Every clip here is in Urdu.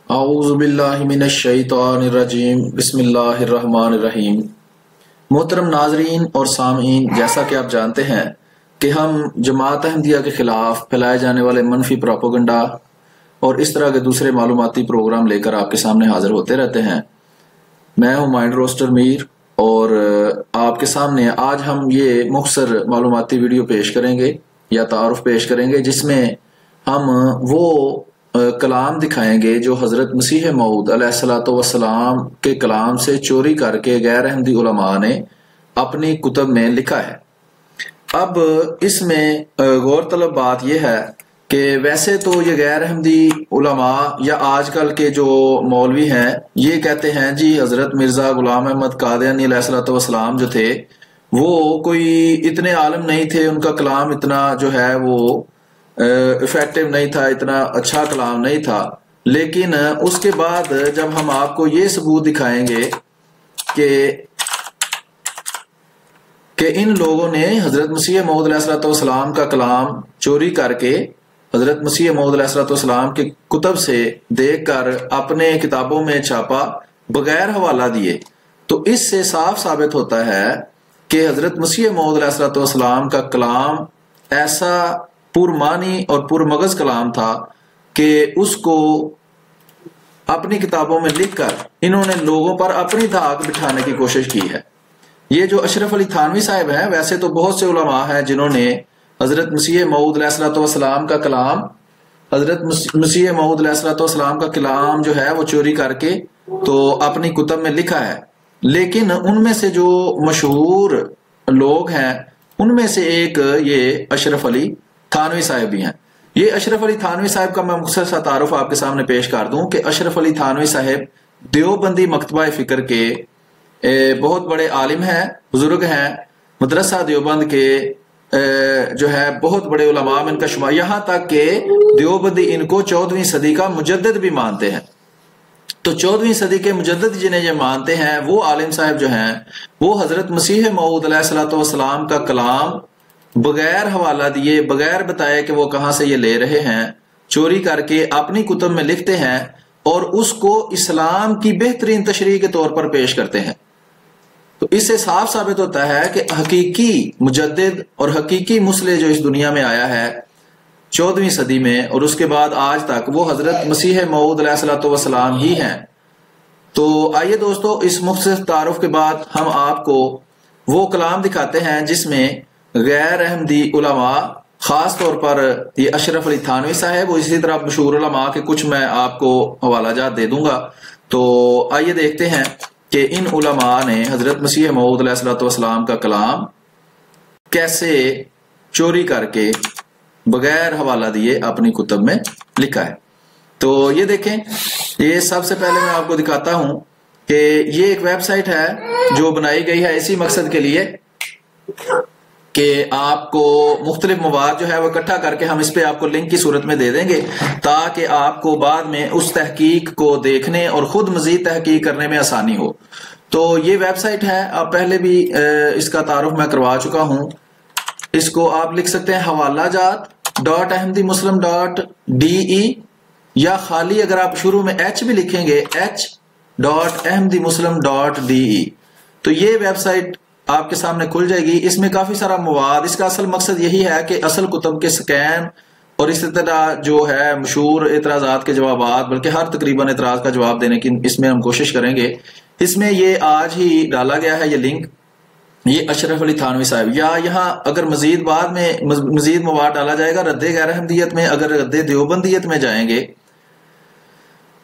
اعوذ باللہ من الشیطان الرجیم بسم اللہ الرحمن الرحیم۔ محترم ناظرین اور سامعین، جیسا کہ آپ جانتے ہیں کہ ہم جماعت احمدیہ کے خلاف پھیلائے جانے والے منفی پروپیگنڈا اور اس طرح کے دوسرے معلوماتی پروگرام لے کر آپ کے سامنے حاضر ہوتے رہتے ہیں۔ میں ہوں مائنڈ روسٹر میر اور آپ کے سامنے آج ہم یہ مختصر معلوماتی ویڈیو پیش کریں گے یا تعارف پیش کریں گے، جس میں ہم وہ کلام دکھائیں گے جو حضرت مسیح موعود علیہ الصلوۃ والسلام کے کلام سے چوری کر کے غیر احمدی علماء نے اپنی کتب میں لکھا ہے۔ اب اس میں غور طلب بات یہ ہے کہ ویسے تو یہ غیر احمدی علماء یا آج کل کے جو مولوی ہیں یہ کہتے ہیں جی حضرت مرزا غلام احمد قادیانی علیہ الصلوۃ والسلام جو تھے وہ کوئی اتنے عالم نہیں تھے، ان کا کلام اتنا جو ہے وہ افیکٹو نہیں تھا، اتنا اچھا کلام نہیں تھا، لیکن اس کے بعد جب ہم آپ کو یہ ثبوت دکھائیں گے کہ ان لوگوں نے حضرت مسیح موعود علیہ الصلوۃ والسلام کا کلام چوری کر کے حضرت مسیح موعود علیہ الصلوۃ والسلام کی کتب سے دیکھ کر اپنے کتابوں میں چھاپا بغیر حوالہ دیے، تو اس سے صاف ثابت ہوتا ہے کہ حضرت مسیح موعود علیہ الصلوۃ والسلام کا کلام ایسا پرمعنی اور پرمغز کلام تھا کہ اس کو اپنی کتابوں میں لکھ کر انہوں نے لوگوں پر اپنی دھاک بٹھانے کی کوشش کی ہے۔ یہ جو اشرف علی تھانوی صاحب ہیں، ویسے تو بہت سے علماء ہیں جنہوں نے حضرت مسیح موعود علیہ الصلوۃ والسلام کا کلام کا کلام جو ہے وہ چوری کر کے تو اپنی کتب میں لکھا ہے، لیکن ان میں سے جو مشہور لوگ ہیں ان میں سے ایک یہ اشرف علی تھانوی صاحب بھی ہیں۔ یہ اشرف علی تھانوی صاحب کا میں مختصر سا تعارف آپ کے سامنے پیش کر دوں کہ اشرف علی تھانوی صاحب دیوبندی مکتبہ فکر کے بہت بڑے عالم ہیں، بزرگ ہیں، مدرسہ دیوبند کے جو ہے بہت بڑے علماء میں ان کا شمار، یہاں تک کہ دیوبندی ان کو 14ویں صدی کا مجدد بھی مانتے ہیں۔ تو 14ویں صدی کے مجدد جنہیں یہ مانتے ہیں وہ عالم صاحب جو ہیں وہ حضرت مسیح موعود علیہ الصلوۃ والسلام کا کلام بغیر حوالہ دیے، بغیر بتائے کہ وہ کہاں سے یہ لے رہے ہیں، چوری کر کے اپنی کتب میں لکھتے ہیں اور اس کو اسلام کی بہترین تشریح کے طور پر پیش کرتے ہیں۔ تو اس سے صاف ثابت ہوتا ہے کہ حقیقی مجدد اور حقیقی مصلح جو اس دنیا میں آیا ہے 14ویں صدی میں اور اس کے بعد آج تک، وہ حضرت مسیح موعود علیہ الصلوۃ والسلام ہی ہیں۔ تو آئیے دوستو، اس مختصر تعارف کے بعد ہم آپ کو وہ کلام دکھاتے ہیں جس میں غیر احمدی علماء، خاص طور پر یہ اشرف علی تھانوی صاحب اور اسی طرح مشہور علماء کے کچھ میں آپ کو حوالہ جات دے دوں گا۔ تو آئیے دیکھتے ہیں کہ ان علماء نے حضرت مسیح موعود علیہ الصلوۃ والسلام کا کلام کیسے چوری کر کے بغیر حوالہ دیے اپنی کتب میں لکھا ہے۔ تو یہ دیکھیں، یہ سب سے پہلے میں آپ کو دکھاتا ہوں کہ یہ ایک ویب سائٹ ہے جو بنائی گئی ہے اسی مقصد کے لیے کہ آپ کو مختلف مواد جو ہے وہ اکٹھا کر کے ہم اس پہ آپ کو لنک کی صورت میں دے دیں گے تاکہ آپ کو بعد میں اس تحقیق کو دیکھنے اور خود مزید تحقیق کرنے میں آسانی ہو۔ تو یہ ویب سائٹ ہے، آپ پہلے بھی اس کا تعارف میں کروا چکا ہوں۔ اس کو آپ لکھ سکتے ہیں حوالہ جات .ahmadimuslim.de یا خالی اگر آپ شروع میں ایچ بھی لکھیں گے h.ahmadimuslim.de تو یہ ویب سائٹ آپ کے سامنے کھل جائے گی۔ اس میں کافی سارا مواد، اس کا اصل مقصد یہی ہے کہ اصل کتب کے سکین اور اس طرح جو ہے مشہور اعتراضات کے جوابات، بلکہ ہر تقریباً اعتراض کا جواب دینے کی اس میں ہم کوشش کریں گے۔ اس میں یہ آج ہی ڈالا گیا ہے یہ لنک، یہ اشرف علی تھانوی صاحب، یا یہاں اگر مزید بعد میں مزید مواد ڈالا جائے گا رد غیر احمدیت میں، اگر رد دیوبندیت میں جائیں گے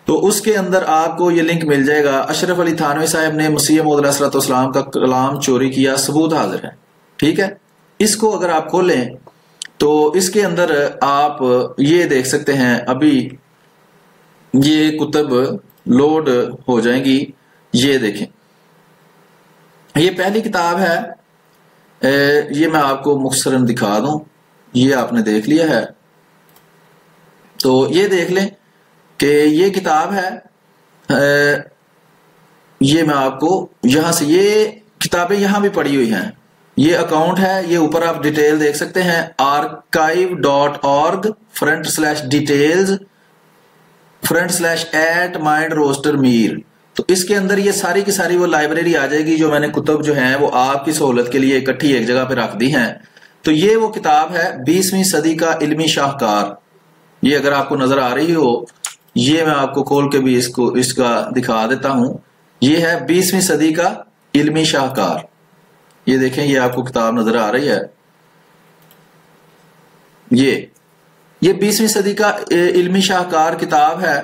تو اس کے اندر آپ کو یہ لنک مل جائے گا۔ اشرف علی تھانوی صاحب نے مسیح موعود علیہ الصلوۃ والسلام کا کلام چوری کیا، ثبوت حاضر ہے، ٹھیک ہے۔ اس کو اگر آپ کھولیں تو اس کے اندر آپ یہ دیکھ سکتے ہیں، ابھی یہ کتب لوڈ ہو جائیں گی۔ یہ دیکھیں، یہ پہلی کتاب ہے، یہ میں آپ کو مختصراً دکھا دوں، یہ آپ نے دیکھ لیا ہے تو یہ دیکھ لیں کہ یہ کتاب ہے، یہ میں آپ کو یہاں سے یہ کتابیں یہاں بھی پڑھی ہوئی ہیں، یہ اکاؤنٹ ہے، یہ اوپر آپ ڈیٹیل دیکھ سکتے ہیں archive.org/details /@mindroastermir. تو اس کے اندر یہ ساری کی ساری وہ لائبریری آ جائے گی جو میں نے کتب جو ہیں وہ آپ کی سہولت کے لیے اکٹھی ایک جگہ پہ رکھ دی ہیں. تو یہ وہ کتاب ہے 20ویں صدی کا علمی شاہکار. یہ اگر آپ کو نظر آ رہی ہو، یہ میں آپ کو کھول کے بھی اس کا دکھا دیتا ہوں. یہ ہے 20ویں صدی کا علمی شاہکار. یہ دیکھیں، یہ آپ کو کتاب نظر آ رہی ہے. یہ 20ویں صدی کا علمی شاہکار کتاب ہے.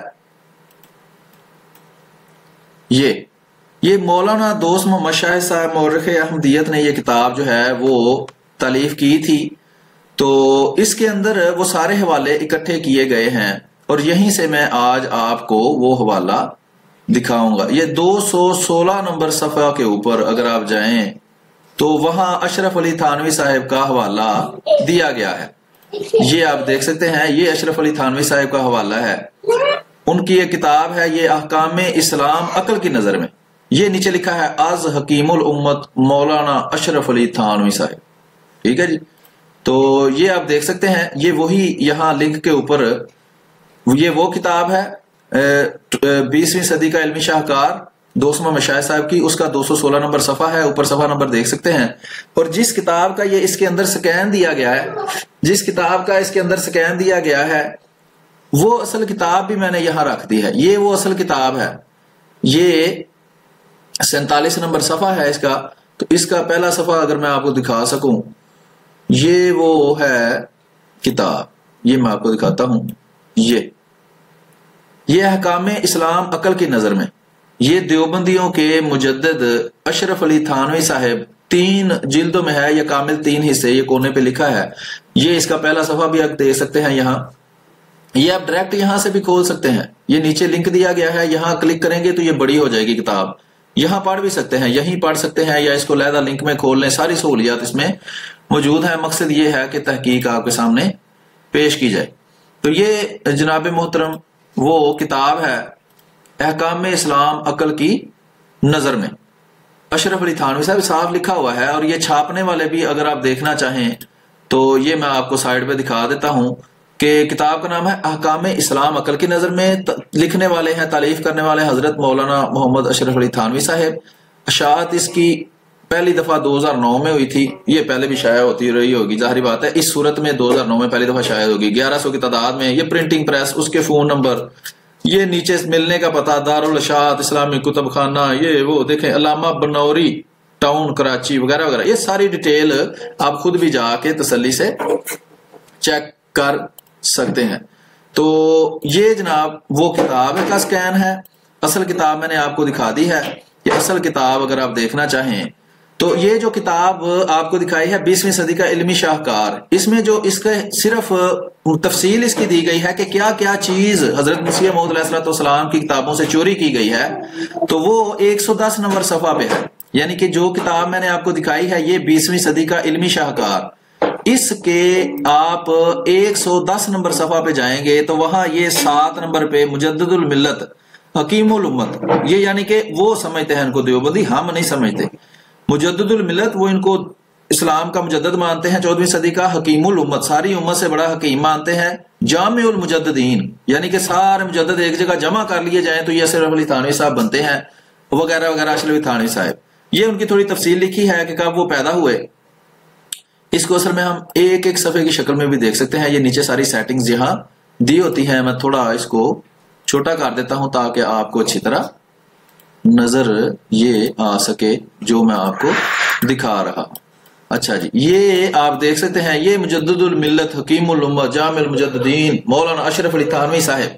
یہ مولانا دوست محمد شاہد صاحب مورخ احمدیت نے یہ کتاب جو ہے وہ تالیف کی تھی. تو اس کے اندر وہ سارے حوالے اکٹھے کیے گئے ہیں اور یہیں سے میں آج آپ کو وہ حوالہ دکھاؤں گا. یہ 216 نمبر صفحہ کے اوپر اگر آپ جائیں تو وہاں اشرف علی تھانوی صاحب کا حوالہ دیا گیا ہے. یہ آپ دیکھ سکتے ہیں، یہ اشرف علی تھانوی صاحب کا حوالہ ہے. ان کی یہ کتاب ہے، یہ احکام اسلام عقل کی نظر میں. یہ نیچے لکھا ہے از حکیم الامت مولانا اشرف علی تھانوی صاحب. ٹھیک ہے جی. تو یہ آپ دیکھ سکتے ہیں، یہ وہی یہاں لنک کے اوپر یہ وہ کتاب ہے 20ویں صدی کا علمی شاہکار دوست محمد شاہد صاحب کی. اس کا 216 نمبر صفحہ ہے، اوپر صفحہ نمبر دیکھ سکتے ہیں. اور جس کتاب کا یہ اس کے اندر سکین دیا گیا ہے، وہ اصل کتاب بھی میں نے یہاں رکھ دی ہے. یہ وہ اصل کتاب ہے. یہ 47 نمبر صفحہ ہے اس کا. تو اس کا پہلا صفحہ اگر میں آپ کو دکھا سکوں، یہ وہ ہے کتاب. یہ میں آپ کو دکھاتا ہوں. یہ احکام اسلام عقل کی نظر میں. یہ دیوبندیوں کے مجدد اشرف علی تھانوی صاحب 3 جلدوں میں ہے، یا کامل 3 حصے. یہ کونے پہ لکھا ہے. یہ اس کا پہلا صفحہ بھی آپ دیکھ سکتے ہیں یہاں. یہ آپ ڈائریکٹ یہاں سے بھی کھول سکتے ہیں. یہ نیچے لنک دیا گیا ہے، یہاں کلک کریں گے تو یہ بڑی ہو جائے گی کتاب. یہاں پڑھ بھی سکتے ہیں، یہیں پڑھ سکتے ہیں، یا اس کو علیحدہ لنک میں کھول لیں. ساری سہولیات اس میں موجود ہیں. مقصد یہ ہے کہ تحقیق آپ کے سامنے پیش کی جائے. تو یہ جناب محترم وہ کتاب ہے احکام اسلام عقل کی نظر میں. اشرف علی تھانوی صاحب صاف لکھا ہوا ہے. اور یہ چھاپنے والے بھی اگر آپ دیکھنا چاہیں تو یہ میں آپ کو سائڈ پہ دکھا دیتا ہوں کہ کتاب کا نام ہے احکام اسلام عقل کی نظر میں. لکھنے والے ہیں، تالیف کرنے والے حضرت مولانا محمد اشرف علی تھانوی صاحب. اشاعت اس کی پہلی دفعہ 2009 میں ہوئی تھی. یہ پہلے بھی شائع ہوتی رہی ہوگی، ظاہری بات ہے. اس صورت میں 2009 میں پہلی دفعہ شائع ہوگی 1100 کی تعداد میں. یہ پرنٹنگ پریس، اس کے فون نمبر، یہ نیچے ملنے کا پتہ، دارالاشاعت اسلامی کتب خانہ، یہ وہ دیکھیں علامہ بنوری ٹاؤن کراچی وغیرہ وغیرہ. یہ ساری ڈیٹیل آپ خود بھی جا کے تسلی سے چیک کر سکتے ہیں. تو یہ جناب وہ کتاب کا سکین ہے. اصل کتاب میں نے آپ کو دکھا دی ہے. یہ اصل کتاب اگر آپ دیکھنا چاہیں تو یہ جو کتاب آپ کو دکھائی ہے 20ویں صدی کا علمی شاہکار، اس میں جو اس کا صرف تفصیل اس کی دی گئی ہے کہ کیا کیا چیز حضرت مسیح موعود علیہ السلام کی کتابوں سے چوری کی گئی ہے، تو وہ 110 نمبر صفحہ پہ ہے. یعنی کہ جو کتاب میں نے آپ کو دکھائی ہے یہ 20ویں صدی کا علمی شاہکار، اس کے آپ 110 نمبر صفحہ پہ جائیں گے تو وہاں یہ 7 نمبر پہ مجدد الملت حکیم الامت، یہ یعنی کہ وہ سمجھتے ہیں ان کو دیوبندی، ہم نہیں سمجھتے. مجدد الملت وہ ان کو اسلام کا مجدد مانتے ہیں 14ویں صدی کا. حکیم الامت ساری امت سے بڑا حکیم مانتے ہیں. جامع المجددین یعنی کہ سارے مجدد ایک جگہ جمع کر لیے جائیں تو یہ اشرف علی تھانوی صاحب بنتے ہیں وغیرہ وغیرہ. اشرف علی تھانوی صاحب یہ ان کی تھوڑی تفصیل لکھی ہے کہ کب وہ پیدا ہوئے. اس کو اصل میں ہم ایک ایک صفحے کی شکل میں بھی دیکھ سکتے ہیں. یہ نیچے ساری سیٹنگز یہاں دی ہوتی ہیں. میں تھوڑا اس کو چھوٹا کر دیتا ہوں تاکہ آپ کو اچھی طرح نظر یہ آ سکے جو میں آپ کو دکھا رہا ہوں. اچھا جی، یہ آپ دیکھ سکتے ہیں یہ مجدد الملت حکیم الامت جامع المجددین مولانا اشرف علی تھانوی صاحب.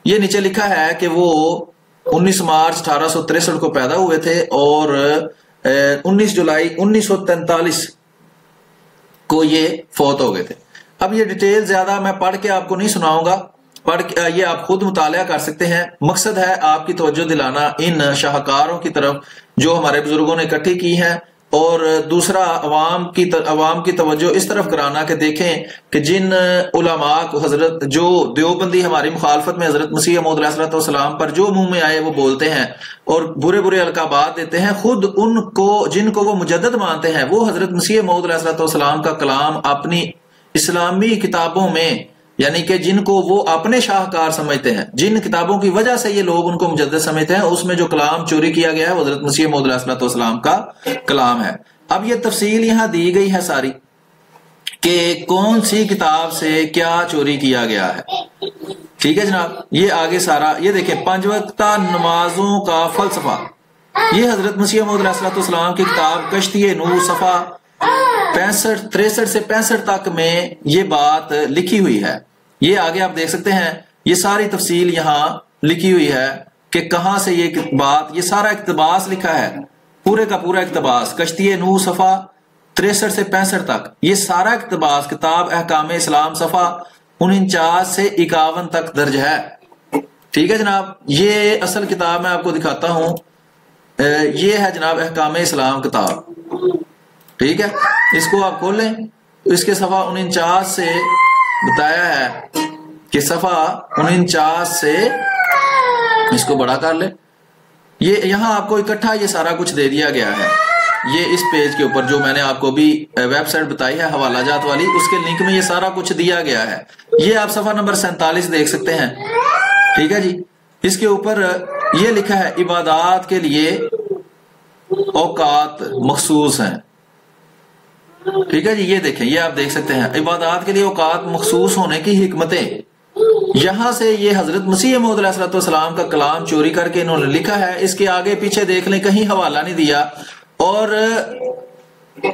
یہ نیچے لکھا ہے کہ وہ 19 مارچ 1863 کو پیدا ہوئے تھے اور 19 جولائی 1943 کو یہ فوت ہو گئے تھے. اب یہ ڈیٹیل زیادہ میں پڑھ کے آپ کو نہیں سناؤں گا، یہ آپ خود مطالعہ کر سکتے ہیں. مقصد ہے آپ کی توجہ دلانا ان شاہکاروں کی طرف جو ہمارے بزرگوں نے اکٹھی کی ہیں، اور دوسرا عوام کی توجہ اس طرف کرانا کہ دیکھیں کہ جن علماء کو حضرت جو دیوبندی ہماری مخالفت میں حضرت مسیح موعود علیہ السلام پر جو منہ میں آئے وہ بولتے ہیں اور برے برے القابات دیتے ہیں، خود ان کو جن کو وہ مجدد مانتے ہیں وہ حضرت مسیح موعود علیہ السلام کا کلام اپنی اسلامی کتابوں میں یعنی کہ جن کو وہ اپنے شاہکار سمجھتے ہیں، جن کتابوں کی وجہ سے یہ لوگ ان کو مجدد سمجھتے ہیں، اس میں جو کلام چوری کیا گیا ہے وہ حضرت مسیح موعود علیہ الصلوۃ والسلام کا کلام ہے۔ اب یہ تفصیل یہاں دی گئی ہے ساری کہ کون سی کتاب سے کیا چوری کیا گیا ہے، ٹھیک ہے جناب۔ یہ آگے سارا یہ دیکھیں، 5 وقتہ نمازوں کا فلسفہ، یہ حضرت مسیح موعود علیہ الصلوۃ والسلام کی کتاب کشتی نوح صفحہ 63 سے 65 تک میں یہ بات لکھی ہوئی ہے۔ یہ آگے آپ دیکھ سکتے ہیں، یہ ساری تفصیل یہاں لکھی ہوئی ہے کہ کہاں سے یہ بات، یہ سارا اقتباس لکھا ہے، پورے کا پورا اقتباس کشتی نوح صفحہ 63 سے 65 تک، یہ سارا اقتباس کتاب احکام اسلام صفحہ 49 سے 51 تک درج ہے، ٹھیک ہے جناب۔ یہ اصل کتاب میں آپ کو دکھاتا ہوں، یہ ہے جناب احکام اسلام کتاب، ٹھیک ہے۔ اس کو آپ کھول لیں، اس کے صفحہ 49 سے بتایا ہے کہ صفحہ 49 سے اس کو بڑا کر لیں، یہ یہاں آپ کو اکٹھا یہ سارا کچھ دے دیا گیا ہے۔ یہ اس پیج کے اوپر جو میں نے آپ کو بھی ویب سائٹ بتائی ہے حوالہ جات والی، اس کے لنک میں یہ سارا کچھ دیا گیا ہے۔ یہ آپ صفحہ نمبر 47 دیکھ سکتے ہیں، ٹھیک ہے جی۔ اس کے اوپر یہ لکھا ہے عبادات کے لیے اوقات مخصوص ہیں، ٹھیک ہے جی۔ یہ دیکھیں، یہ آپ دیکھ سکتے ہیں عبادات کے لیے اوقات مخصوص ہونے کی حکمتیں، یہاں سے یہ حضرت مسیح موعود علیہ الصلوۃ والسلام کا کلام چوری کر کے انہوں نے لکھا ہے۔ اس کے آگے پیچھے دیکھ لیں، کہیں حوالہ نہیں دیا، اور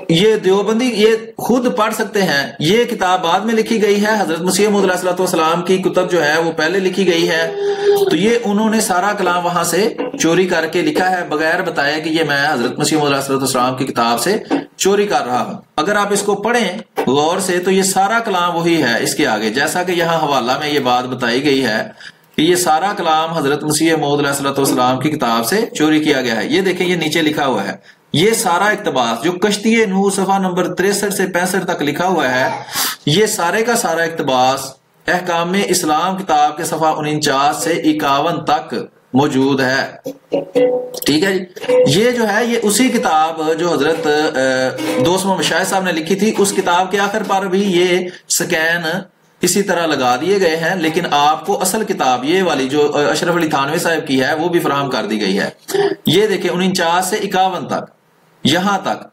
یہ دیوبندی یہ خود پڑھ سکتے ہیں، یہ کتاب بعد میں لکھی گئی ہے، حضرت مسیح موعود علیہ الصلوۃ والسلام کی کتب جو ہے وہ پہلے لکھی گئی ہے، تو یہ انہوں نے سارا کلام وہاں سے چوری کر کے لکھا ہے بغیر بتایا کہ یہ میں حضرت مسیح موعود علیہ الصلوۃ والسلام کی کتاب سے چوری کر رہا ہوں۔ اگر آپ اس کو پڑھیں غور سے تو یہ سارا کلام وہی ہے اس کے آگے، جیسا کہ یہاں حوالہ میں یہ بات بتائی گئی ہے کہ یہ سارا کلام حضرت مسیح موعود علیہ الصلوۃ والسلام کی کتاب سے چوری کیا گیا ہے۔ یہ دیکھیں، یہ نیچے لکھا ہوا ہے، یہ سارا اقتباس جو کشتی نوح صفحہ نمبر 63 سے 65 تک لکھا ہوا ہے، یہ سارے کا سارا اقتباس احکام اسلام کتاب کے صفحہ 49 سے 51 تک موجود ہے، ٹھیک ہے جی۔ یہ جو ہے یہ اسی کتاب جو حضرت دوست محمد شاہد صاحب نے لکھی تھی، اس کتاب کے آخر پر بھی یہ سکین اسی طرح لگا دیے گئے ہیں، لیکن آپ کو اصل کتاب یہ والی جو اشرف علی تھانوی صاحب کی ہے وہ بھی فراہم کر دی گئی ہے۔ یہ دیکھیں 49 سے 51 تک، یہاں تک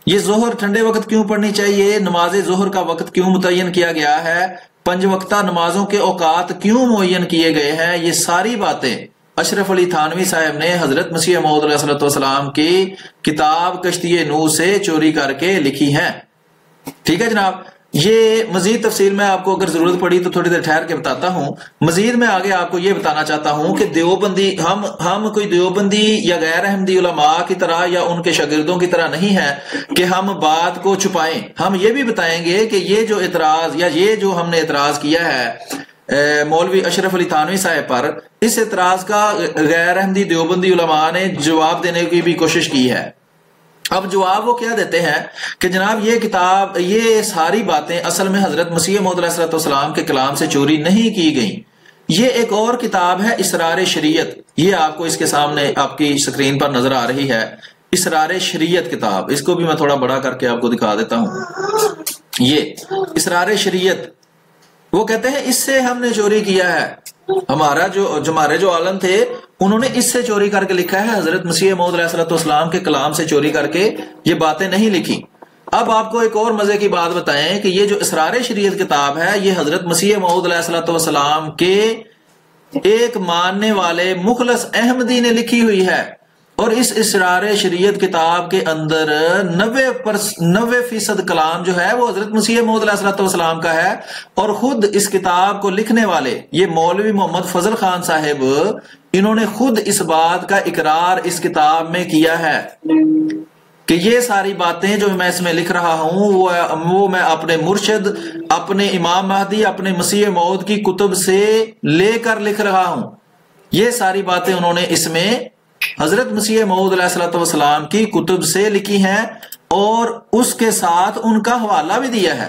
یہ ظہر ٹھنڈے وقت کیوں پڑھنی چاہیے، نماز ظہر کا وقت کیوں متعین کیا گیا ہے، 5 وقتہ نمازوں کے اوقات کیوں معین کیے گئے ہیں، یہ ساری باتیں اشرف علی تھانوی صاحب نے حضرت مسیح موعود علیہ الصلوۃ والسلام کی کتاب کشتی نوح سے چوری کر کے لکھی ہیں، ٹھیک ہے جناب۔ یہ مزید تفصیل میں آپ کو اگر ضرورت پڑی تو تھوڑی دیر ٹھہر کے بتاتا ہوں۔ مزید میں آگے آپ کو یہ بتانا چاہتا ہوں کہ دیوبندی ہم کوئی دیوبندی یا غیر احمدی علماء کی طرح یا ان کے شاگردوں کی طرح نہیں ہے کہ ہم بات کو چھپائیں۔ ہم یہ بھی بتائیں گے کہ یہ جو اعتراض یا یہ جو ہم نے اعتراض کیا ہے مولوی اشرف علی تھانوی صاحب پر، اس اعتراض کا غیر احمدی دیوبندی علماء نے جواب دینے کی بھی کوشش کی ہے۔ اب جواب وہ کیا دیتے ہیں کہ جناب یہ کتاب، یہ ساری باتیں اصل میں حضرت مسیح موعود علیہ الصلوۃ والسلام کے کلام سے چوری نہیں کی گئیں۔ یہ ایک اور کتاب ہے اسرار شریعت، یہ آپ کو اس کے سامنے آپ کی سکرین پر نظر آ رہی ہے، اسرار شریعت کتاب، اس کو بھی میں تھوڑا بڑا کر کے آپ کو دکھا دیتا ہوں۔ یہ اسرار شریعت، وہ کہتے ہیں اس سے ہم نے چوری کیا ہے، ہمارے جو عالم تھے انہوں نے اس سے چوری کر کے لکھا ہے، حضرت مسیح موعود علیہ الصلوۃ والسلام کے کلام سے چوری کر کے یہ باتیں نہیں لکھی۔ اب آپ کو ایک اور مزے کی بات بتائیں کہ یہ جو اسرار شریعت کتاب ہے یہ حضرت مسیح موعود علیہ الصلوۃ والسلام کے ایک ماننے والے مخلص احمدی نے لکھی ہوئی ہے، اور اس اسرار شریعت کتاب کے اندر 90% کلام جو ہے وہ حضرت مسیح موعود علیہ الصلوۃ والسلام کا ہے، اور خود اس کتاب کو لکھنے والے یہ مولوی محمد فضل خان صاحب، انہوں نے خود اس بات کا اقرار اس کتاب میں کیا ہے کہ یہ ساری باتیں جو میں اس میں لکھ رہا ہوں وہ میں اپنے مرشد، اپنے امام مہدی، اپنے مسیح موعود کی کتب سے لے کر لکھ رہا ہوں۔ یہ ساری باتیں انہوں نے اس میں حضرت مسیح موعود علیہ الصلوۃ والسلام کی کتب سے لکھی ہیں، اور اس کے ساتھ ان کا حوالہ بھی دیا ہے،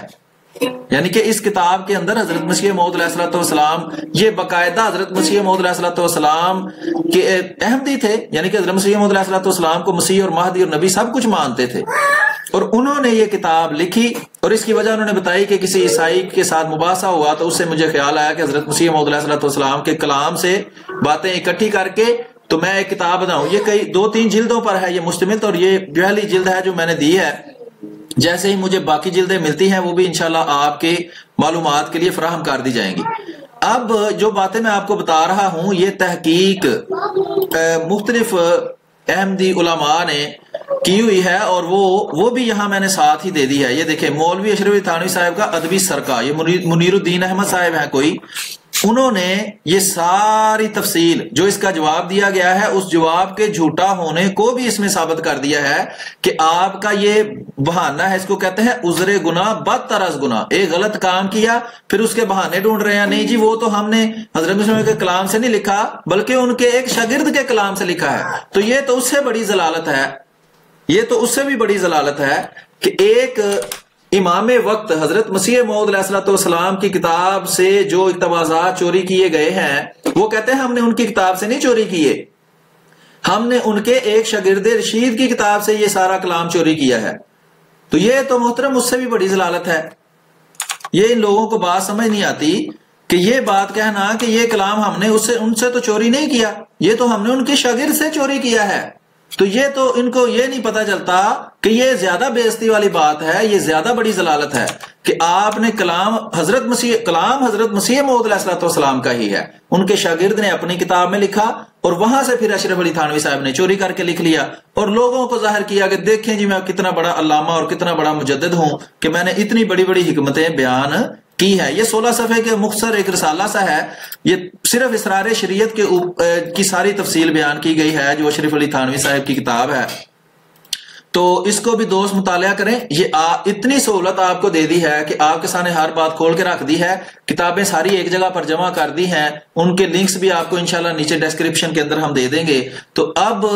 یعنی کہ اس کتاب کے اندر حضرت مسیح موعود علیہ الصلوۃ والسلام، یہ باقاعدہ حضرت مسیح موعود علیہ الصلوۃ والسلام کے احمدی تھے، یعنی کہ حضرت مسیح موعود علیہ الصلوۃ والسلام کو مسیح اور مہدی اور نبی سب کچھ مانتے تھے، اور انہوں نے یہ کتاب لکھی اور اس کی وجہ انہوں نے بتائی کہ کسی عیسائی کے ساتھ مباحثہ ہوا تو اس سے مجھے خیال آیا کہ حضرت مسیح موعود علیہ السلام کے کلام سے باتیں اکٹھی کر کے تو میں ایک کتاب بناؤں. یہ کئی 2-3 جلدوں پر ہے یہ مشتمل، اور یہ پہلی جلد ہے جو میں نے دی ہے. جیسے ہی مجھے باقی جلدیں ملتی ہیں وہ بھی انشاءاللہ آپ کے معلومات کے لیے فراہم کر دی جائیں گی. اب جو باتیں میں آپ کو بتا رہا ہوں یہ تحقیق مختلف احمدی علماء نے کی ہوئی ہے، اور وہ بھی یہاں میں نے ساتھ ہی دے دی ہے. یہ دیکھیں مولوی اشرف علی تھانوی صاحب کا ادبی سرکہ، یہ منیر الدین احمد صاحب ہیں کوئی، انہوں نے یہ ساری تفصیل جو اس کا جواب دیا گیا ہے اس جواب کے جھوٹا ہونے کو بھی اس میں ثابت کر دیا ہے کہ آپ کا یہ بہانہ ہے، اس کو کہتے ہیں عذر گناہ بدتر از گناہ. ایک غلط کام کیا پھر اس کے بہانے ڈھونڈ رہے ہیں. نہیں جی وہ تو ہم نے حضرت مسلم کے کلام سے نہیں لکھا بلکہ ان کے ایک شاگرد کے کلام سے لکھا ہے. تو یہ تو اس سے بڑی ضلالت ہے، یہ تو اس سے بھی بڑی ضلالت ہے کہ ایک امام وقت حضرت مسیح موعود علیہ السلام کی کتاب سے جو اقتباسات چوری کیے گئے ہیں وہ کہتے ہیں ہم نے ان کی کتاب سے نہیں چوری کیے، ہم نے ان کے ایک شاگرد رشید کی کتاب سے یہ سارا کلام چوری کیا ہے. تو یہ تو محترم اس سے بھی بڑی ضلالت ہے. یہ ان لوگوں کو بات سمجھ نہیں آتی کہ یہ بات کہنا کہ یہ کلام ہم نے ان سے تو چوری نہیں کیا، یہ تو ہم نے ان کے شاگرد سے چوری کیا ہے. تو یہ تو ان کو یہ نہیں پتا چلتا کہ یہ زیادہ بے عزتی والی بات ہے، یہ زیادہ بڑی ضلالت ہے کہ آپ نے کلام حضرت مسیح موعود علیہ السلام کا ہی ہے، ان کے شاگرد نے اپنی کتاب میں لکھا اور وہاں سے پھر اشرف علی تھانوی صاحب نے چوری کر کے لکھ لیا اور لوگوں کو ظاہر کیا کہ دیکھیں جی میں کتنا بڑا علامہ اور کتنا بڑا مجدد ہوں کہ میں نے اتنی بڑی بڑی حکمتیں بیان کی ہے. یہ 16 صفحے کے مختصر ایک رسالہ سا ہے، یہ صرف اسرار شریعت کی ساری تفصیل بیان کی گئی ہے جو اشرف علی تھانوی صاحب کی کتاب ہے. تو اس کو بھی دوست مطالعہ کریں. یہ اتنی سہولت آپ کو دے دی ہے کہ آپ کے سامنے ہر بات کھول کے رکھ دی ہے، کتابیں ساری ایک جگہ پر جمع کر دی ہیں، ان کے لنکس بھی آپ کو انشاءاللہ نیچے ڈسکرپشن کے اندر ہم دے دیں گے. تو اب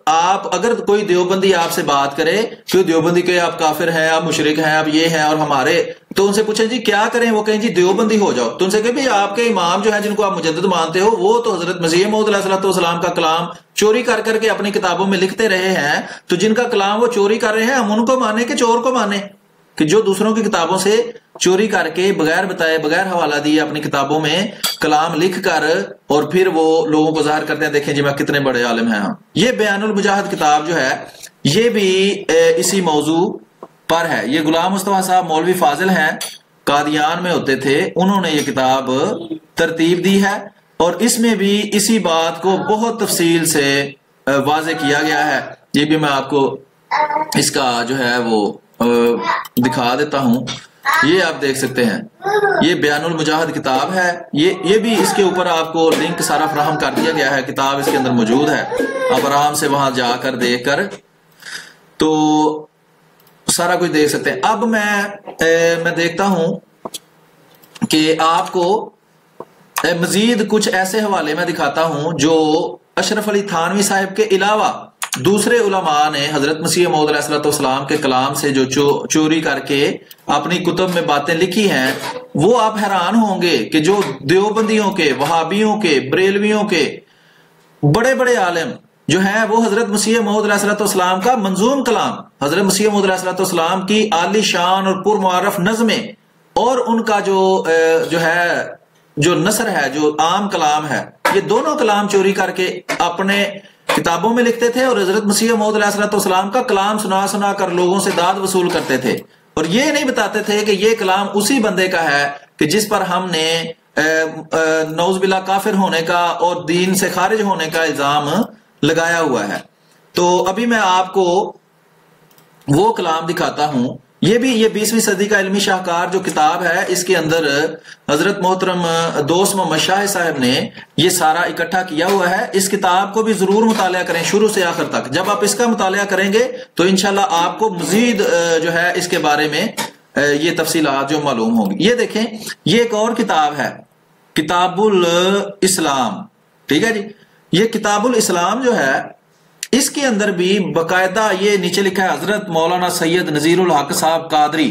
آپ اگر کوئی دیوبندی آپ سے بات کرے کہ دیوبندی کے آپ کافر ہیں، آپ مشرک ہیں، آپ یہ ہیں اور ہمارے، تو ان سے پوچھیں جی کیا کریں، وہ کہیں جی دیوبندی ہو جاؤ. تو ان سے کہ بھی آپ کے امام جو ہیں جن کو آپ مجدد مانتے ہو وہ تو حضرت مسیح موعود علیہ السلام کا کلام چوری کر کر کے اپنی کتابوں میں لکھتے رہے ہیں، تو جن کا کلام وہ چوری کر رہے ہیں ہم ان کو مانے کہ چور کو مانے، کہ جو دوسروں کی کتابوں سے چوری کر کے بغیر بتائے بغیر حوالہ دیے اپنی کتابوں میں کلام لکھ کر اور پھر وہ لوگوں کو ظاہر کرتے ہیں دیکھیں جی میں کتنے بڑے عالم ہیں ہم. یہ بیان المجاہد کتاب جو ہے یہ بھی اسی موضوع پر ہے. یہ غلام مصطفیٰ صاحب مولوی فاضل ہیں، قادیان میں ہوتے تھے، انہوں نے یہ کتاب ترتیب دی ہے اور اس میں بھی اسی بات کو بہت تفصیل سے واضح کیا گیا ہے. یہ بھی میں آپ کو اس کا جو ہے وہ دکھا دیتا ہوں، یہ آپ دیکھ سکتے ہیں، یہ بیان المجاہد کتاب ہے. یہ بھی اس کے اوپر آپ کو لنک سارا فراہم کر دیا گیا ہے، کتاب اس کے اندر موجود ہے، آپ آرام سے وہاں جا کر دیکھ کر تو سارا کچھ دیکھ سکتے ہیں. اب میں دیکھتا ہوں کہ آپ کو مزید کچھ ایسے حوالے میں دکھاتا ہوں جو اشرف علی تھانوی صاحب کے علاوہ دوسرے علماء نے حضرت مسیح موعود علیہ السلام کے کلام سے جو چوری کر کے اپنی کتب میں باتیں لکھی ہیں وہ آپ حیران ہوں گے کہ جو دیوبندیوں کے، وہابیوں کے، بریلویوں کے بڑے بڑے عالم جو ہیں وہ حضرت مسیح موعود علیہ السلام کا منظوم کلام، حضرت مسیح موعود علیہ السلام کی عالی شان اور پرمعرف نظمیں اور ان کا جو نثر ہے، جو عام کلام ہے، یہ دونوں کلام چوری کر کے اپنے کتابوں میں لکھتے تھے اور حضرت مسیح موعود علیہ السلام کا کلام سنا سنا کر لوگوں سے داد وصول کرتے تھے اور یہ نہیں بتاتے تھے کہ یہ کلام اسی بندے کا ہے کہ جس پر ہم نے نعوذ باللہ کافر ہونے کا اور دین سے خارج ہونے کا الزام لگایا ہوا ہے. تو ابھی میں آپ کو وہ کلام دکھاتا ہوں. یہ 20ویں صدی کا علمی شاہکار جو کتاب ہے اس کے اندر حضرت محترم دوست محمد شاہ صاحب نے یہ سارا اکٹھا کیا ہوا ہے. اس کتاب کو بھی ضرور مطالعہ کریں شروع سے آخر تک. جب آپ اس کا مطالعہ کریں گے تو انشاءاللہ آپ کو مزید جو ہے اس کے بارے میں یہ تفصیلات جو معلوم ہوں گی. یہ دیکھیں یہ ایک اور کتاب ہے، کتاب الاسلام، ٹھیک ہے جی. یہ کتاب الاسلام جو ہے اس کے اندر بھی باقاعدہ یہ نیچے لکھا ہے حضرت مولانا سید نذیر الحق صاحب قادری،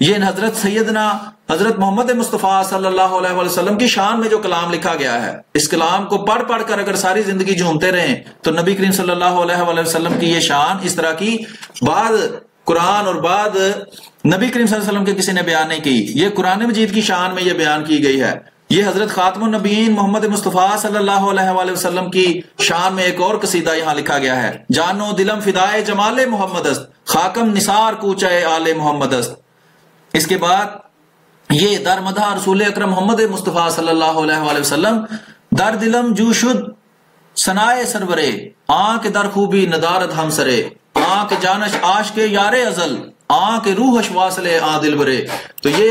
یہ حضرت سیدنا حضرت محمد مصطفیٰ صلی اللہ علیہ وسلم کی شان میں جو کلام لکھا گیا ہے، اس کلام کو پڑھ پڑھ کر اگر ساری زندگی جھومتے رہیں تو نبی کریم صلی اللہ علیہ وسلم کی یہ شان اس طرح کی بعد قرآن اور بعد نبی کریم صلی اللہ علیہ وسلم کے کسی نے بیان نہیں کی. یہ قرآن مجید کی شان میں یہ بیان کی گئی ہے. یہ حضرت خاتم النبیین محمد مصطفیٰ صلی اللہ علیہ وسلم کی شان میں ایک اور قصیدہ یہاں لکھا گیا ہے. جانو دلم فدائے جمال محمد است، خاکم نثار کوچہ آل محمد است. اس کے بعد یہ در مدح رسول اکرم محمد مصطفیٰ صلی اللہ علیہ وسلم، در دلم جو شد ثنائے سرورے، آنکھ در خوبی ندارت ہم سرے، آنکھ جانش عاشق یار ازل، آنکھ روحش واصل عادل برے. تو یہ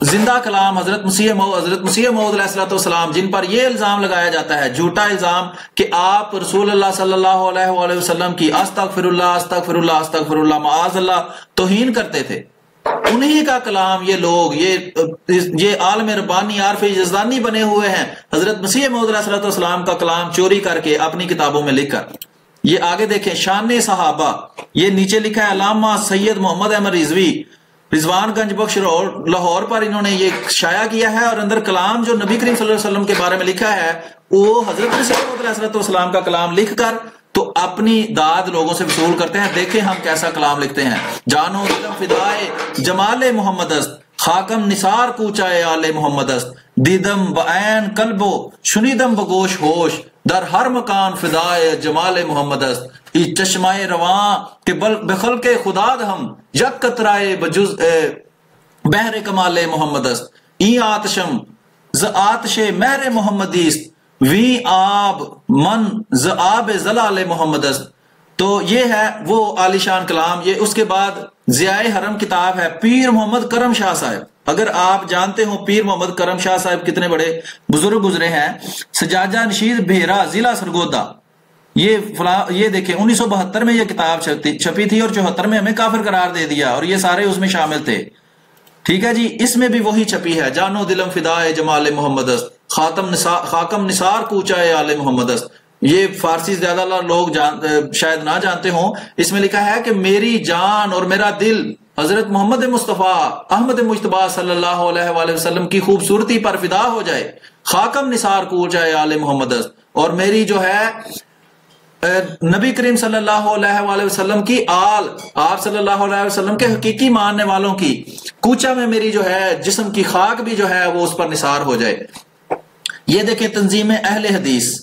زندہ کلام حضرت مسیح موعود علیہ السلام، جن پر یہ الزام لگایا جاتا ہے، جھوٹا الزام، کہ آپ رسول اللہ صلی اللہ علیہ وسلم کی استغفر اللہ معاذ اللہ توہین کرتے تھے، انہی کا کلام یہ لوگ یہ عالم ربانی عارف یزدانی بنے ہوئے ہیں، حضرت مسیح موعود علیہ السلام کا کلام چوری کر کے اپنی کتابوں میں لکھ کر. یہ آگے دیکھیں شان صحابہ، یہ نیچے لکھا ہے علامہ سید محمد احمد رضوی رضوان گنج بخش لاہور پر انہوں نے یہ شائع کیا ہے، اور اندر کلام جو نبی کریم صلی اللہ علیہ وسلم کے بارے میں لکھا ہے وہ حضرت مسیح موعود علیہ السلام کا کلام لکھ کر تو اپنی داد لوگوں سے وصول کرتے ہیں. دیکھیں ہم کیسا کلام لکھتے ہیں. جانو دلم فدائے جمال محمد است، خاکم نثار کوچہ آل محمد است، دیدم بعین قلبو شنیدم بگوش ہوش، در ہر مکان فدائے جمال محمد است. ای چشمائے رواں کہ بخلق خداد ہم، یک قطرائے بجز بحر کمال محمد است. ای آتشم ز آتش مہر محمدی است، وی آب من ز آب زلال محمد است. تو یہ ہے وہ عالی شان کلام. یہ اس کے بعد ضیاء حرم کتاب ہے پیر محمد کرم شاہ صاحب. اگر آپ جانتے ہو پیر محمد کرم شاہ صاحب کتنے بڑے بزرگ گزرے ہیں، سجاجہ نشید بھیرا ضلع سرگودا. یہ دیکھیں 1972 میں یہ کتاب چھپی تھی اور 74 میں ہمیں کافر قرار دے دیا، اور یہ سارے اس میں شامل تھے. ٹھیک ہے جی، اس میں بھی وہی چھپی ہے، جانو دلم فدائے جمال محمد است، خاکم نثار کوچہ آل محمد است. یہ فارسی زیادہ لوگ شاید نہ جانتے ہوں. اس میں لکھا ہے کہ میری جان اور میرا دل حضرت محمد مصطفیٰ احمد مجتبیٰ صلی اللہ علیہ وسلم کی خوبصورتی پر فدا ہو جائے. خاکم نثار کوچہ آل محمد است، اور میری جو ہے نبی کریم صلی اللہ علیہ وسلم کی آل، آپ صلی اللہ علیہ وسلم کے حقیقی ماننے والوں کی کوچہ میں میری جو ہے جسم کی خاک بھی جو ہے وہ اس پر نثار ہو جائے. یہ دیکھیں تنظیم اہل حدیث.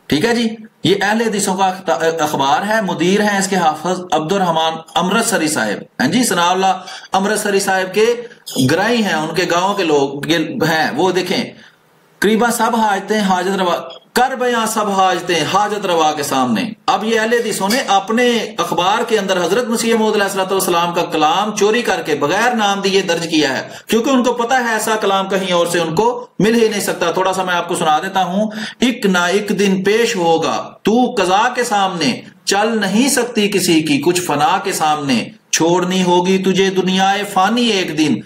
ٹھیک ہے جی، یہ اہل حدیثوں کا اخبار ہے. مدیر ہیں اس کے حافظ عبد الرحمان امرتسری صاحب. ہاں جی، ثناء اللہ امرتسری صاحب کے گرائی ہیں، ان کے گاؤں کے لوگ ہیں. وہ دیکھیں قریباً سب حاجتیں حاجت روا کر بیاں، سب حاجتیں حاجت روا کے سامنے. اب یہ اہل حدیثوں نے اپنے اخبار کے اندر حضرت مسیح موعود علیہ السلام کا کلام چوری کر کے بغیر نام دیے درج کیا ہے، کیونکہ ان کو پتا ہے ایسا کلام کہیں اور سے ان کو مل ہی نہیں سکتا. تھوڑا سا میں آپ کو سنا دیتا ہوں. ایک نہ ایک دن پیش ہوگا تو قضا کے سامنے، چل نہیں سکتی کسی کی کچھ فنا کے سامنے، چھوڑنی ہوگی تجھے دنیا فانی ایک دن،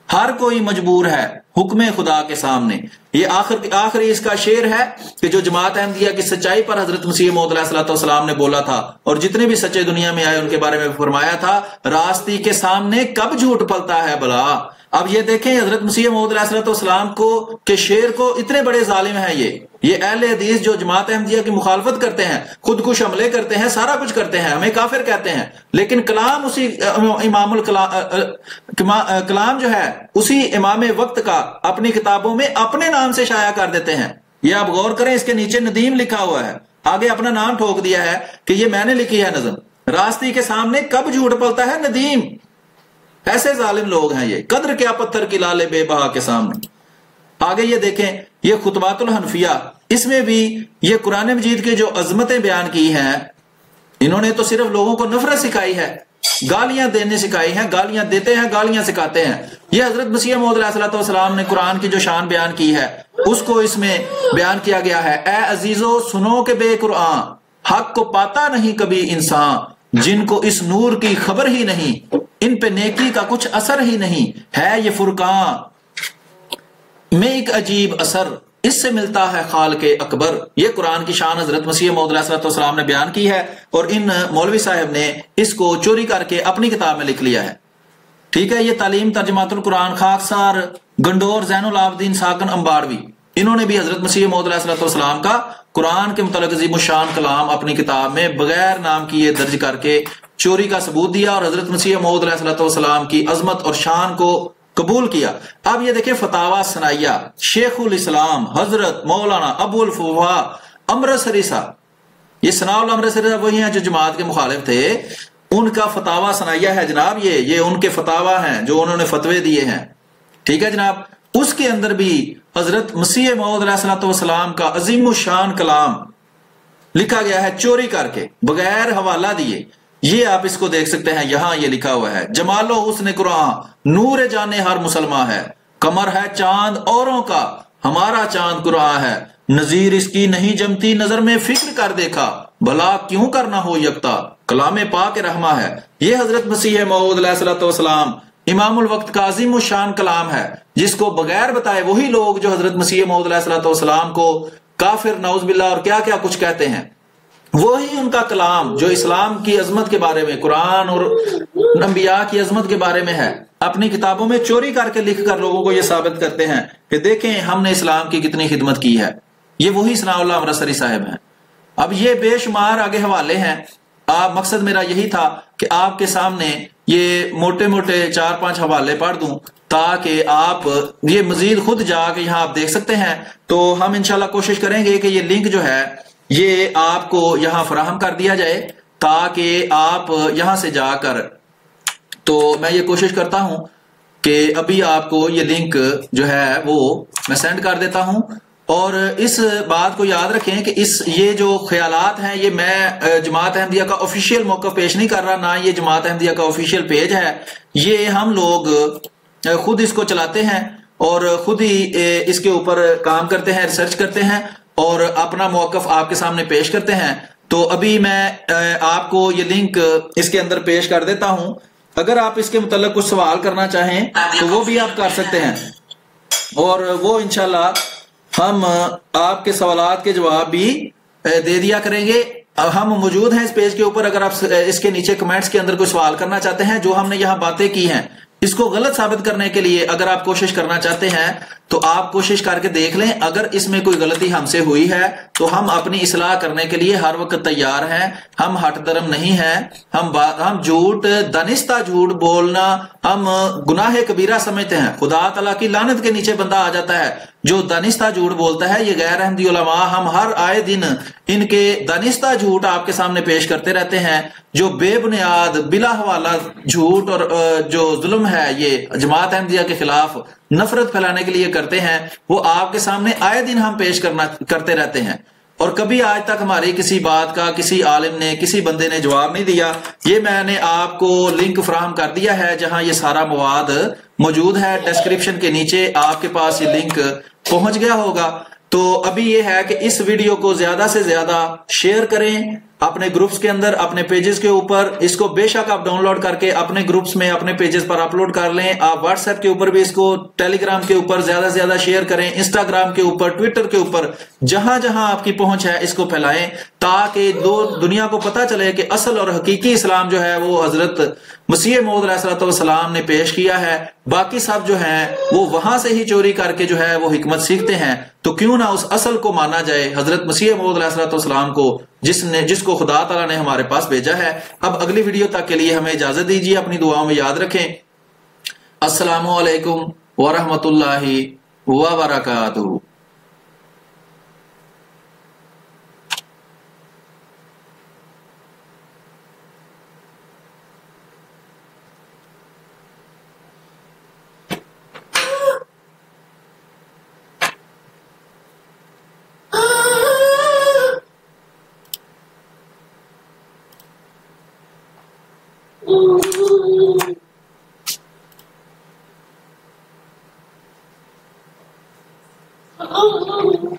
ہر کوئی مجبور ہے حکم خدا کے سامنے. یہ آخری اس کا شعر ہے کہ جو جماعت احمدیہ کی سچائی پر حضرت مسیح موعود علیہ السلام نے بولا تھا، اور جتنے بھی سچے دنیا میں آئے ان کے بارے میں فرمایا تھا، راستی کے سامنے کب جھوٹ پلتا ہے بلا. اب یہ دیکھیں حضرت مسیح موعود علیہ السلام کو کے شعر کو اتنے بڑے ظالم ہیں یہ اہل حدیث جو جماعت احمدیہ کی مخالفت کرتے ہیں، خود کش حملے کرتے ہیں، سارا کچھ کرتے ہیں، ہمیں کافر کہتے ہیں، لیکن کلام اسی امام کلام جو ہے اسی امام وقت کا اپنی کتابوں میں اپنے نام سے شائع کر دیتے ہیں. یہ آپ غور کریں، اس کے نیچے ندیم لکھا ہوا ہے، آگے اپنا نام ٹھوک دیا ہے کہ یہ میں نے لکھی ہے نظم. راستی کے سامنے کب جھوٹ پلتا ہے ندیم. ایسے ظالم لوگ ہیں یہ. قدر کیا پتھر کی لالے بے بہا کے سامنے. آگے یہ دیکھیں، یہ خطبات الحنفیہ، اس میں بھی یہ قرآن مجید کے جو عظمتیں بیان کی ہیں، انہوں نے تو صرف لوگوں کو نفرت سکھائی ہے، گالیاں دینے سکھائی ہیں، گالیاں دیتے ہیں، گالیاں سکھاتے ہیں. یہ حضرت مسیح موعود علیہ السلام نے قرآن کی جو شان بیان کی ہے اس کو اس میں بیان کیا گیا ہے. اے عزیزو سنو کہ بے قرآن، حق کو پاتا نہیں کبھی انسان، جن کو اس نور کی خبر ہی نہیں، ان پہ نیکی کا کچھ اثر ہی نہیں. ہے یہ فرقان میں ایک عجیب اثر، اس سے ملتا ہے خالق اکبر. یہ قرآن کی شان حضرت مسیح موعود علیہ السلام نے بیان کی ہے، اور ان مولوی صاحب نے اس کو چوری کر کے اپنی کتاب میں لکھ لیا ہے. ٹھیک ہے, یہ تعلیم ترجماتُ القرآن خاکسار گنڈور زین العابدین ساکن امباڑوی, انہوں نے بھی حضرت مسیح موعود علیہ السلام کا قرآن کے متعلق عظیم الشان کلام اپنی کتاب میں بغیر نام کیے درج کر کے چوری کا ثبوت دیا اور حضرت مسیح موعود علیہ السلام کی عظمت اور شان کو قبول کیا. اب یہ دیکھیں فتاوی ثنائیہ شیخ الاسلام حضرت مولانا ابو الفوا امرتسری صاحب, یہ ثناء اللہ امرتسری صاحب وہی ہیں جو جماعت کے مخالف تھے, ان کا فتاوی ثنائیہ ہے جناب, یہ ان کے فتاوی ہیں جو انہوں نے فتوے دیے ہیں. ٹھیک ہے جناب, اس کے اندر بھی حضرت مسیح موعود علیہ السلام کا عظیم الشان کلام لکھا گیا ہے چوری کر کے بغیر حوالہ دیے. یہ آپ اس کو دیکھ سکتے ہیں, یہاں یہ لکھا ہوا ہے جمال و حسن قرآن نور جانے ہر مسلمان ہے, قمر ہے چاند اوروں کا ہمارا چاند قرآن ہے, نظیر اس کی نہیں جمتی نظر میں فکر کر دیکھا بھلا کیوں کرنا ہو یکتا کلام پاک رحمہ ہے. یہ حضرت مسیح موعود علیہ السلام امام الوقت کا عظیم الشان کلام ہے, جس کو بغیر بتائے وہی لوگ جو حضرت مسیح موعود علیہ السلام کو کافر نعوذ باللہ اور کیا کیا کچھ کہتے ہیں, وہی ان کا کلام جو اسلام کی عظمت کے بارے میں, قرآن اور انبیاء کی عظمت کے بارے میں ہے, اپنی کتابوں میں چوری کر کے لکھ کر لوگوں کو یہ ثابت کرتے ہیں کہ دیکھیں ہم نے اسلام کی کتنی خدمت کی ہے. یہ وہی ثناء اللہ امرتسری صاحب ہیں. اب یہ بے شمار آگے حوالے ہیں. مقصد میرا یہی تھا کہ آپ کے سامنے یہ موٹے موٹے 4-5 حوالے پڑھ دوں تاکہ آپ یہ مزید خود جا کے یہاں آپ دیکھ سکتے ہیں. تو ہم انشاءاللہ کوشش کریں گے کہ یہ لنک جو ہے یہ آپ کو یہاں فراہم کر دیا جائے تاکہ آپ یہاں سے جا کر, تو میں یہ کوشش کرتا ہوں کہ ابھی آپ کو یہ لنک جو ہے وہ میں سینڈ کر دیتا ہوں. اور اس بات کو یاد رکھیں کہ یہ جو خیالات ہیں یہ میں جماعت احمدیہ کا آفیشیل موقف پیش نہیں کر رہا, نہ یہ جماعت احمدیہ کا آفیشیل پیج ہے. یہ ہم لوگ خود اس کو چلاتے ہیں اور خود ہی اس کے اوپر کام کرتے ہیں, ریسرچ کرتے ہیں اور اپنا موقف آپ کے سامنے پیش کرتے ہیں. تو ابھی میں آپ کو یہ لنک اس کے اندر پیش کر دیتا ہوں. اگر آپ اس کے متعلق کچھ سوال کرنا چاہیں تو وہ بھی آپ کر سکتے ہیں, اور وہ انشاءاللہ ہم آپ کے سوالات کے جواب بھی دے دیا کریں گے. ہم موجود ہیں اس پیج کے اوپر, اگر آپ اس کے نیچے کمنٹس کے اندر کوئی سوال کرنا چاہتے ہیں, جو ہم نے یہاں باتیں کی ہیں اس کو غلط ثابت کرنے کے لیے اگر آپ کوشش کرنا چاہتے ہیں تو آپ کوشش کر کے دیکھ لیں. اگر اس میں کوئی غلطی ہم سے ہوئی ہے تو ہم اپنی اصلاح کرنے کے لیے ہر وقت تیار ہیں. ہم ہٹ درم نہیں ہیں, ہم جھوٹ دانستہ جھوٹ بولنا ہم گناہ کبیرہ سمجھتے ہیں. خدا تعالیٰ کی لعنت کے نیچے بندہ آ جاتا ہے جو دانستہ جھوٹ بولتا ہے. یہ غیر احمدی علماء ہم ہر آئے دن ان کے دانستہ جھوٹ آپ کے سامنے پیش کرتے رہتے ہیں, جو بے بنیاد بلا حوالہ جھوٹ اور جو ظلم ہے یہ جماعت احمدیہ کے خلاف نفرت پھیلانے کے لیے کرتے ہیں, وہ آپ کے سامنے آئے دن ہم پیش کرتے رہتے ہیں. اور کبھی آج تک ہماری کسی بات کا کسی عالم نے کسی بندے نے جواب نہیں دیا. یہ میں نے آپ کو لنک فراہم کر دیا ہے جہاں یہ سارا مواد موجود ہے. ڈسکرپشن کے نیچے آپ کے پاس یہ لنک پہنچ گیا ہوگا. تو ابھی یہ ہے کہ اس ویڈیو کو زیادہ سے زیادہ شیئر کریں اپنے گروپس کے اندر, اپنے پیجز کے اوپر. اس کو بے شک آپ ڈاؤن لوڈ کر کے اپنے گروپس میں اپنے پیجز پر اپلوڈ کر لیں. آپ واٹس ایپ کے اوپر بھی اس کو, ٹیلی گرام کے اوپر زیادہ سے زیادہ شیئر کریں, انسٹاگرام کے اوپر, ٹویٹر کے اوپر, جہاں جہاں آپ کی پہنچ ہے اس کو پھیلائیں تاکہ دنیا کو پتہ چلے کہ اصل اور حقیقی اسلام جو ہے وہ حضرت مسیح موعود علیہ السلام نے پیش کیا ہے. باقی سب جو ہیں وہ وہاں سے ہی چوری کر کے جو ہے وہ حکمت سیکھتے ہیں. تو کیوں نہ اس اصل کو مانا جائے, حضرت مسیح موعود علیہ السلام کو جس کو خدا تعالیٰ نے ہمارے پاس بھیجا ہے. اب اگلی ویڈیو تک کے لیے ہمیں اجازت دیجیے, اپنی دعاؤں میں یاد رکھیں. السلام علیکم ورحمۃ اللہ وبرکاتہ. Oh,